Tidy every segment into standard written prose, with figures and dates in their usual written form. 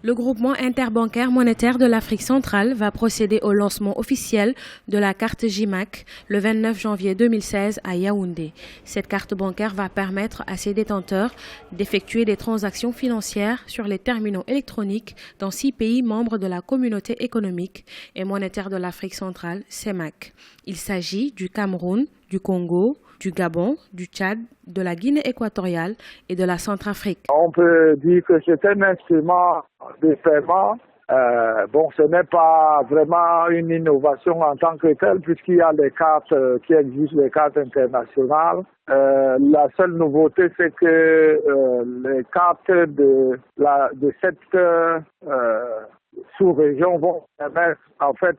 Le groupement interbancaire monétaire de l'Afrique centrale va procéder au lancement officiel de la carte JMAC le 29 janvier 2016 à Yaoundé. Cette carte bancaire va permettre à ses détenteurs d'effectuer des transactions financières sur les terminaux électroniques dans 6 pays membres de la communauté économique et monétaire de l'Afrique centrale, CEMAC. Il s'agit du Cameroun, du Congo, du Gabon, du Tchad, de la Guinée équatoriale et de la Centrafrique. On peut dire que c'est un instrument de paiement. Ce n'est pas vraiment une innovation en tant que telle, puisqu'il y a des cartes qui existent, les cartes internationales. La seule nouveauté, c'est que les cartes de cette sous-région vont permettre en fait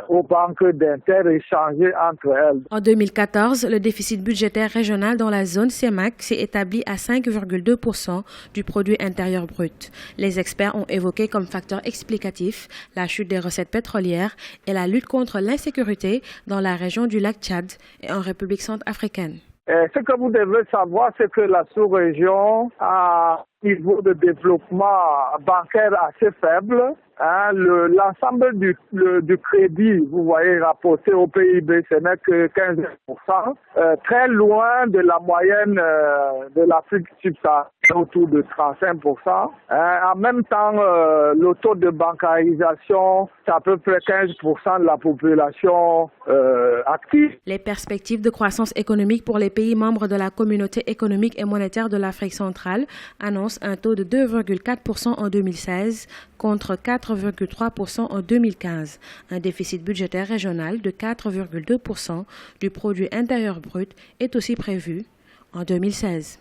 aux banques d'inter-échanger entre elles. En 2014, le déficit budgétaire régional dans la zone CEMAC s'est établi à 5,2% du produit intérieur brut. Les experts ont évoqué comme facteur explicatif la chute des recettes pétrolières et la lutte contre l'insécurité dans la région du lac Tchad et en République centrafricaine. Ce que vous devez savoir, c'est que la sous-région a un niveau de développement bancaire assez faible. L'ensemble du crédit, vous voyez, rapporté au PIB, ce n'est que 15%, très loin de la moyenne de l'Afrique subsaharienne, autour de 35%. En même temps, le taux de bancarisation, c'est à peu près 15% de la population active. Les perspectives de croissance économique pour les pays membres de la communauté économique et monétaire de l'Afrique centrale annoncent un taux de 2,4% en 2016 contre 4,3% en 2015. Un déficit budgétaire régional de 4,2% du produit intérieur brut est aussi prévu en 2016.